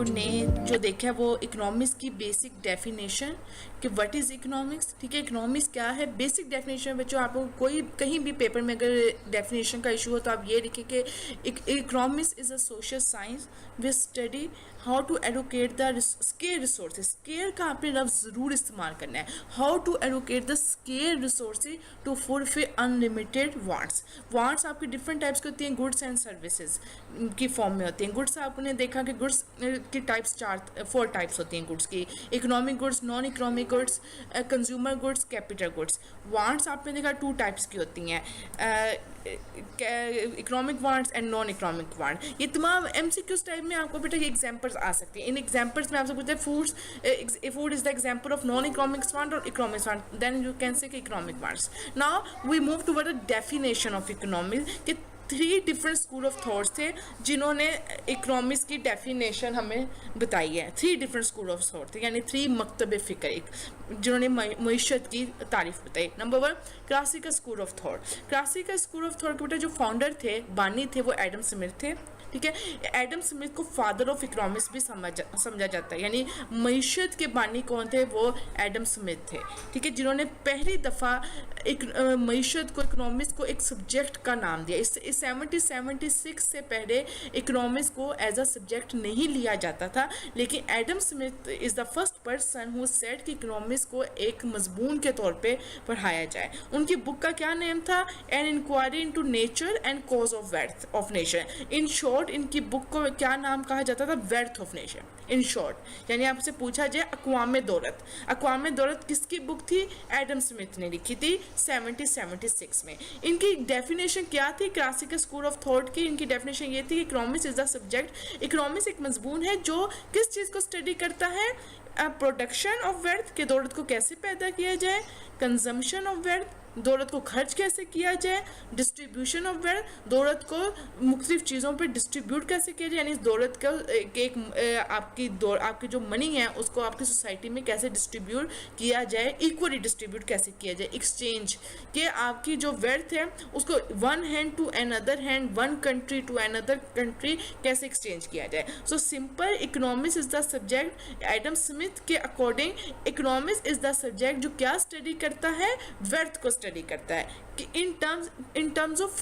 लोगों ने जो देखा है वो इकोनॉमिक्स की बेसिक डेफिनेशन कि व्हाट इज़ इकोनॉमिक्स। ठीक है, इकोनॉमिक्स क्या है, बेसिक डेफिनेशन। बच्चों आपको कोई कहीं भी पेपर में अगर डेफिनेशन का इशू हो तो आप ये लिखें कि economics is a social science which study how to allocate the scarce resources. Scarce का आपने लफ्ज़ ज़रूर इस्तेमाल करना है। How to allocate the scarce resources to fulfil unlimited wants. Wants आपकी डिफरेंट टाइप्स की होती हैं, गुड्स एंड सर्विसेज की फॉर्म में होती हैं। गुड्स आपने देखा कि गुड्स की टाइप्स 4 टाइप्स होती हैं गुड्स की, economic goods, non economic goods, consumer goods, capital goods. Wants आपने देखा 2 टाइप्स की होती हैं, economic wants and non economic want. ये तमाम एमसीक्यूज टाइप में आपको बेटा ये एग्जांपल्स आ सकती हैं। इन एग्जांपल्स में आपसे पूछते हैं food is the example of non economic want और economic want, then you can say economic wants. Now we move toward the definition of economic कि 3 डिफरेंट स्कूल ऑफ थॉट्स थे जिन्होंने इकोनॉमिक्स की डेफिनेशन हमें बताई है। 3 डिफरेंट स्कूल ऑफ थॉट थे, यानी 3 मकतब फ़िक्र जिन्होंने मईशत की तारीफ बताई। Number 1 classical school of thought. Classical school of thought के बेटा जो फाउंडर थे, बानी थे, वो एडम स्मिथ थे। ठीक है, एडम स्मिथ को फादर ऑफ इकोनॉमिक्स भी समझा जाता है, यानी मईशत के बानी कौन थे, वो एडम स्मिथ थे। ठीक है, जिन्होंने पहली दफ़ा मईशत को, इकोनॉमिक्स को एक सब्जेक्ट का नाम दिया। इस 1776 से पहले इकोनॉमिक्स को एज अ सब्जेक्ट नहीं लिया जाता था, लेकिन Adam Smith is the first person who said कि इकोनॉमिक्स को एक मजमून के तौर पे पढ़ाया जाए। उनकी बुक का क्या नेम था, an inquiry into nature and cause of wealth of nation. In short इनकी बुक को क्या नाम कहा जाता था, wealth of nation. In short यानी आपसे पूछा जाए अक़वाम दौलत, अक़वाम दौलत किसकी बुक थी, एडम स्मिथ ने लिखी थी 1776 में। इनकी डेफिनेशन क्या थी क्लासिकल स्कूल ऑफ थॉट की, इनकी डेफिनेशन ये थी कि economics is the subject, economics एक मजमून है जो किस चीज़ को स्टडी करता है, प्रोडक्शन ऑफ वेल्थ के दौलत को कैसे पैदा किया जाए, कंजम्पशन ऑफ वेल्थ दौलत को खर्च कैसे किया जाए, डिस्ट्रीब्यूशन ऑफ वेल्थ दौलत को मुख्तलिफ चीज़ों पर डिस्ट्रीब्यूट कैसे किया जाए, यानी दौलत का आपकी जो मनी है उसको आपकी सोसाइटी में कैसे डिस्ट्रीब्यूट किया जाए, इक्वली डिस्ट्रीब्यूट कैसे किया जाए, एक्सचेंज के आपकी जो वेल्थ है उसको one hand to another hand, one country to another country कैसे एक्सचेंज किया जाए। So simple economics is the subject, Adam Smith के according economics is the subject जो क्या स्टडी करता है, वेल्थ को स्टडी करता है कि in terms of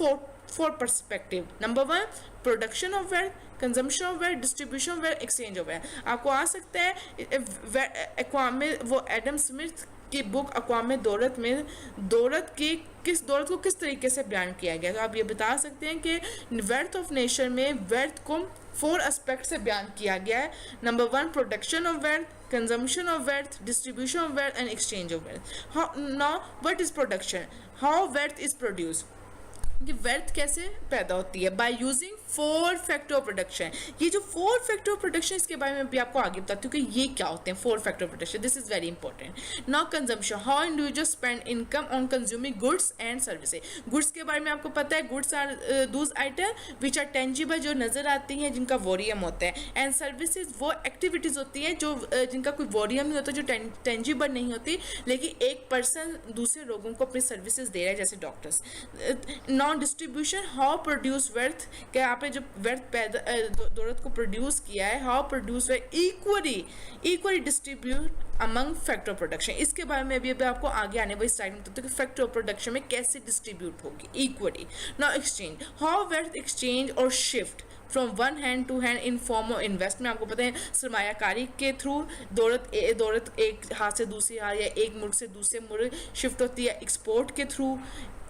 four perspective. Number 1 production of wealth, consumption of wealth, distribution of wealth, exchange of wealth. आपको आ सकता है वो एडम स्मिथ की बुक अक़वाम दौलत में दौलत को किस तरीके से बयान किया गया। तो आप ये बता सकते हैं कि वेल्थ ऑफ नेशन में वेल्थ को 4 एस्पेक्ट से बयान किया गया है। Number 1 production of wealth, consumption of wealth, distribution of wealth and exchange of wealth. Now what is production? How wealth is produced? कि वेल्थ कैसे पैदा होती है, by using 4 factor of production. ये जो 4 फैक्टर ऑफ प्रोडक्शन, इसके बारे में भी आपको आगे बताती हूँ कि ये क्या होते हैं 4 factor of production. This is very important. Now consumption, how individual spend income on consuming goods and services. Goods के बारे में आपको पता है, goods are those item which are tangible, जो नजर आती हैं, जिनका वॉल्यूम होता है, एंड सर्विसेज वो एक्टिविटीज होती हैं जो जिनका कोई वॉल्यूम नहीं होता, जो टेंजिबल नहीं होती, लेकिन एक पर्सन दूसरे लोगों को अपनी सर्विसेज दे रहा है, जैसे doctors. Non distribution, how produce wealth, क्या आपने जो वेल्थ पैदा दौलत को प्रोड्यूस किया है, how produce wealth equally distribute among factor of production. इसके बारे में भी आपको आगे आने वाली स्लाइड में बताते हैं कि फैक्टर ऑफ प्रोडक्शन में कैसे डिस्ट्रीब्यूट होगी equally. Now exchange, how wealth exchange और shift from one hand to hand in form of investment. आपको पता है सरमायाकारी के थ्रू दौलत एक हाथ से दूसरे हाथ या एक मुल्क से दूसरे मुल्क शिफ्ट होती है, एक्सपोर्ट के थ्रू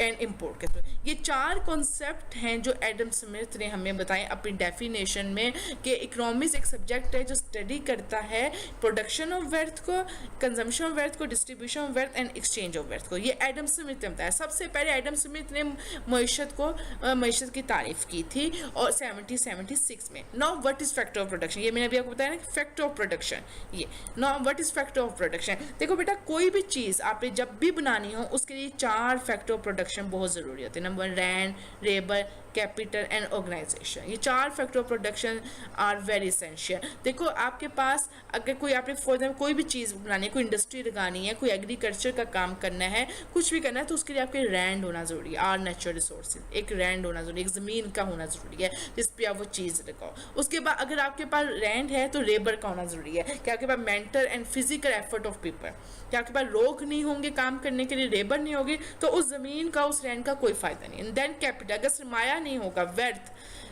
एंड इम्पोर्ट के थ्रू। ये 4 कॉन्सेप्ट हैं जो एडम स्मिथ ने हमें बताए अपनी डेफिनेशन में कि इकोनॉमिक्स एक सब्जेक्ट है जो स्टडी करता है प्रोडक्शन ऑफ वेल्थ को, कंजम्पशन ऑफ वेल्थ को, distribution of wealth and exchange of wealth को। ये एडम स्मिथ ने बताया। सबसे पहले एडम स्मिथ ने मईशत की तारीफ की थी और 1776 में। Now what is factor of production, ये मैंने अभी आपको बताया ना, फैक्टर ऑफ प्रोडक्शन। ये now what is factor of production. देखो बेटा, कोई भी चीज़ आपने जब भी बनानी हो उसके लिए 4 फैक्टर ऑफ प्रोडक्शन बहुत ज़रूरी होते हैं। Number 1 land, labour, capital and organisation. ये 4 factor of production are very essential. देखो आपके पास अगर कोई आपने फॉर एग्जाम्पल कोई भी चीज़ बनानी है, कोई इंडस्ट्री लगानी है, कोई एग्रीकल्चर का काम करना है, कुछ भी करना है, तो उसके लिए आपके लैंड होना ज़रूरी है, आर नेचुरल रिसोर्सेज, एक लैंड होना ज़रूरी है, एक ज़मीन का होना ज़रूरी है जिस पे आप वो चीज़ लगाओ। उसके बाद अगर आपके पास लैंड है तो लेबर का होना ज़रूरी है कि आपके पास mental and physical effort of people, कि आपके पास लोग नहीं होंगे काम करने के लिए, लेबर नहीं होगी, तो उस ज़मीन का उस लैंड का कोई फ़ायदा नहीं। एंड देन कैपिटल, अगर सरमाया नहीं होगा,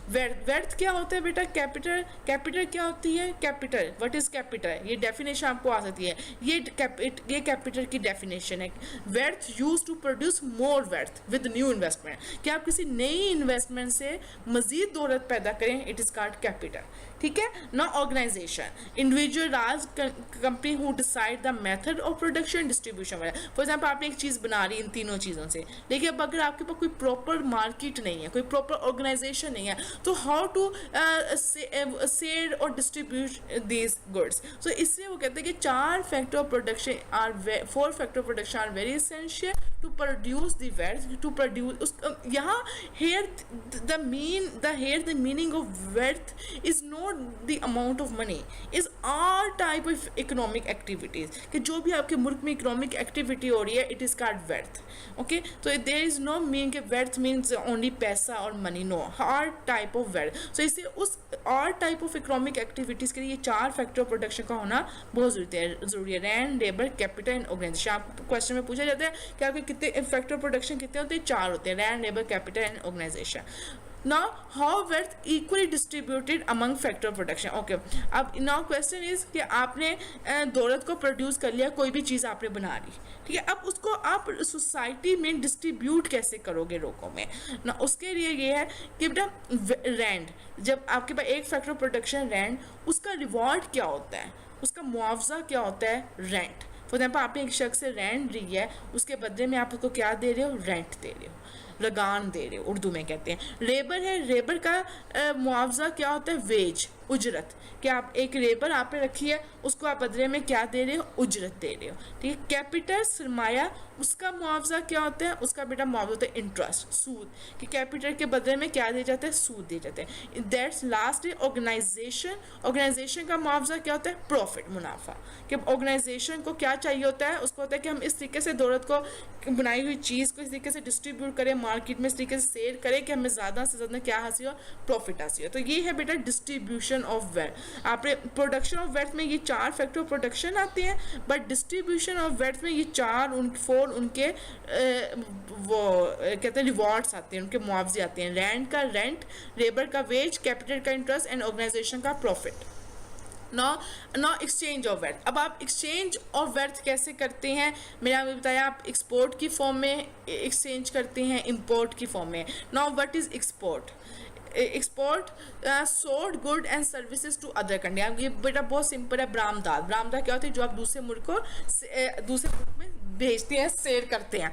वर्थ क्या होता है बेटा? कैपिटल क्या होती है? Capital, what is capital? ये डेफिनेशन आपको आ सकती है, ये कैपिटल की डेफिनेशन है। Worth use to produce more worth with new investment, कि आप किसी नई इन्वेस्टमेंट से मजीद दौलत पैदा करें, इट इज कॉल्ड कैपिटल। ठीक है ना। ऑर्गेनाइजेशन, इंडिविजुअल राज company who decide the method of production distribution. For example आपने एक चीज़ बना रही इन तीनों चीज़ों से, लेकिन अब अगर आपके पास कोई प्रॉपर मार्केट नहीं है, कोई प्रॉपर ऑर्गेनाइजेशन नहीं है, तो हाउ टू सेल और डिस्ट्रीब्यूट दीज गुड्स। सो इसलिए वो कहते हैं कि 4 factor of production are 4 factor of production are very essential to produce the wealth, to produce. यहाँ here the meaning of wealth is not the amount of money, is all type of economic activities, कि जो भी आपके मुल्क में economic activity हो रही है, it is called wealth. Okay, so there is no meaning कि wealth means only पैसा और money, no, all type of wealth. So इससे उस all type of economic activities के लिए ये 4 फैक्टर ऑफ प्रोडक्शन का होना बहुत ज़रूरी है। Land, labour, capital and organisation. आप क्वेश्चन में पूछा जाता है कि आपके कितने फैक्टर ऑफ प्रोडक्शन कितने होते हैं? 4 होते हैं, land, labour, capital and organisation. Now, how wealth equally distributed among factor of production? Okay. अब now question is कि आपने दौलत को प्रोड्यूस कर लिया, कोई भी चीज़ आपने बना ली, ठीक है, अब उसको आप सोसाइटी में डिस्ट्रीब्यूट कैसे करोगे लोगों में ना? उसके लिए ये है कि बेटा रैंड, जब आपके पास एक फैक्टर ऑफ प्रोडक्शन रैंड, उसका रिवॉर्ड क्या होता है, उसका मुआवजा क्या होता है? रेंट। फॉर एग्जाम्पल आपने एक शख्स से रेंट ली है, उसके बदले में आप उसको क्या दे रहे हो? रेंट दे रहे हो, लगान दे रहे हो, उर्दू में कहते हैं। लेबर है, लेबर का मुआवजा क्या होता है? वेज, उजरत, कि आप एक लेबर आपने रखी है, उसको आप बदले में क्या दे रहे हो? उजरत दे रहे हो, ठीक है। कैपिटल, सरमाया, उसका मुआवजा क्या होता है? उसका बेटा मुआवजा होता है इंटरेस्ट, सूद, कि कैपिटल के बदले में क्या दिया जाता है? सूद दिए जाते हैं। दैट्स लास्ट है ऑर्गेनाइजेशन। ऑर्गेनाइजेशन का मुआवजा क्या होता है? प्रॉफिट, मुनाफा, कि ऑर्गेनाइजेशन को क्या चाहिए होता है? उसको होता है कि हम इस तरीके से दौलत को, बनाई हुई चीज़ को इस तरीके से डिस्ट्रीब्यूट करें मार्केट में, इस तरीके से सेल करें कि हमें ज़्यादा से ज़्यादा क्या हासिल हो? प्रॉफिट हासिल हो। तो ये है बेटा डिस्ट्रीब्यूशन ऑफ वेल्थ। आपने प्रोडक्शन ऑफ वेल्थ में ये 4 फैक्टर ऑफ प्रोडक्शन आते हैं, बट डिस्ट्रीब्यूशन ऑफ वेल्थ में ये 4 उनके वो कहते हैं रिवॉर्ड्स आते हैं, उनके मुआवजे आते हैं। लैंड का रेंट, लेबर का वेज, कैपिटल का इंटरेस्ट एंड ऑर्गेनाइजेशन का profit. Now exchange of wealth. अब आप एक्सचेंज ऑफ वेल्थ कैसे करते हैं? मैंने आपको बताया, आप एक्सपोर्ट की फॉर्म में एक्सचेंज करते हैं, इंपोर्ट की फॉर्म में। Now what is export? Export sold good and services to other country. ये बेटा बहुत सिंपल है। बरामदात, बरामदात क्या होती है? जो आप दूसरे मुल्क में भेजते हैं, सेल करते हैं।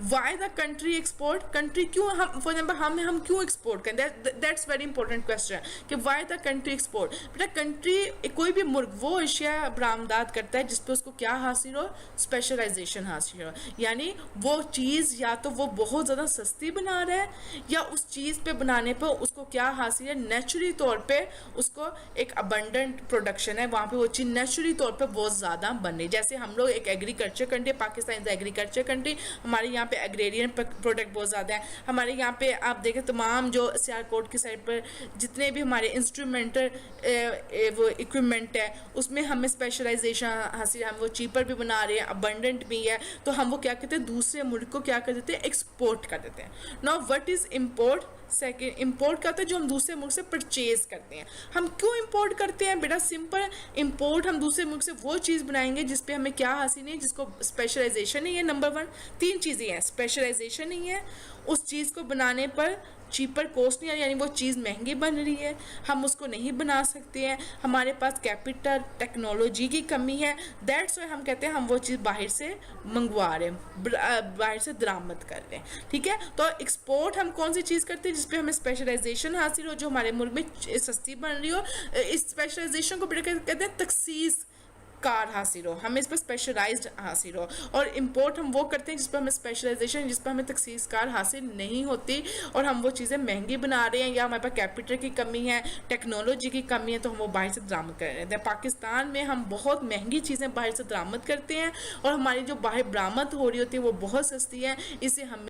Why the country export? Country क्यों, हम फॉर एग्जाम्पल हम क्यों एक्सपोर्ट करें? दैट्स वेरी इंपॉर्टेंट क्वेश्चन कि वाई द कंट्री एक्सपोर्ट। बेटा कंट्री, कोई भी मुल्क वो अशिया बरामदात करता है जिसपे उसको क्या हासिल हो? स्पेशलाइजेशन हासिल हो, यानी वो चीज़ या तो वो बहुत ज़्यादा सस्ती बना रहा है, या उस चीज़ पे बनाने पर उसको क्या हासिल है? नेचुरली तौर पे उसको एक अबंडेंट प्रोडक्शन है, वहाँ पे वो चीज़ नेचुरली तौर पे बहुत ज़्यादा बन रही है। जैसे हम लोग एक agriculture country, Pakistan is agriculture country, हमारे यहाँ पे एग्रेरियन प्रोडक्ट बहुत ज़्यादा है। हमारे यहाँ पे आप देखें तमाम जो सियालकोट की साइड पर जितने भी हमारे इंस्ट्रूमेंटल वो इक्विपमेंट है, उसमें हमें स्पेशलाइजेशन हासिल, हम वो चीपर भी बना रहे हैं, अबंडेंट भी है, तो हम वो क्या कहते हैं? दूसरे मुल्क को क्या कर देते हैं? एक्सपोर्ट कर देते हैं। Now what is import? Second, import करते हैं जो हम दूसरे मुल्क से परचेज करते हैं। हम क्यों इंपोर्ट करते हैं? बेटा सिंपल, इंपोर्ट हम दूसरे मुल्क से वो चीज़ बनाएंगे जिस पे हमें क्या हासिल नहीं है, जिसको स्पेशलाइजेशन नहीं है। नंबर 1, 3 चीज़ें हैं, स्पेशलाइजेशन नहीं है, उस चीज़ को बनाने पर चीपर कॉस्ट नहीं है, यानी वो चीज़ महंगी बन रही है, हम उसको नहीं बना सकते हैं, हमारे पास कैपिटल, टेक्नोलॉजी की कमी है। दैट्स वाई हम कहते हैं हम वो चीज़ बाहर से मंगवा रहे हैं, बाहर से दरामद कर रहे हैं, ठीक है। तो एक्सपोर्ट हम कौन सी चीज़ करते हैं? जिसपे हमें स्पेशलाइजेशन हासिल हो, जो हमारे मुल्क में सस्ती बन रही हो। इस स्पेशलाइजेशन को कहते हैं तखसीस कार हासिल हो, हमें इस पर स्पेशलाइज्ड हासिल हो। और इंपोर्ट हम वो करते हैं जिस पर हमें स्पेशलाइजेशन, जिस पर हमें तखसीस कार हासिल नहीं होती, और हम वो चीज़ें महंगी बना रहे हैं, या हमारे पास कैपिटल की कमी है, टेक्नोलॉजी की कमी है, तो हम वो बाहर से दरामद कर रहे हैं। पाकिस्तान में हम बहुत महंगी चीज़ें बाहर से दरामद करते हैं, और हमारी जो बाहर बरामद हो रही होती है वो बहुत सस्ती है। इससे हमें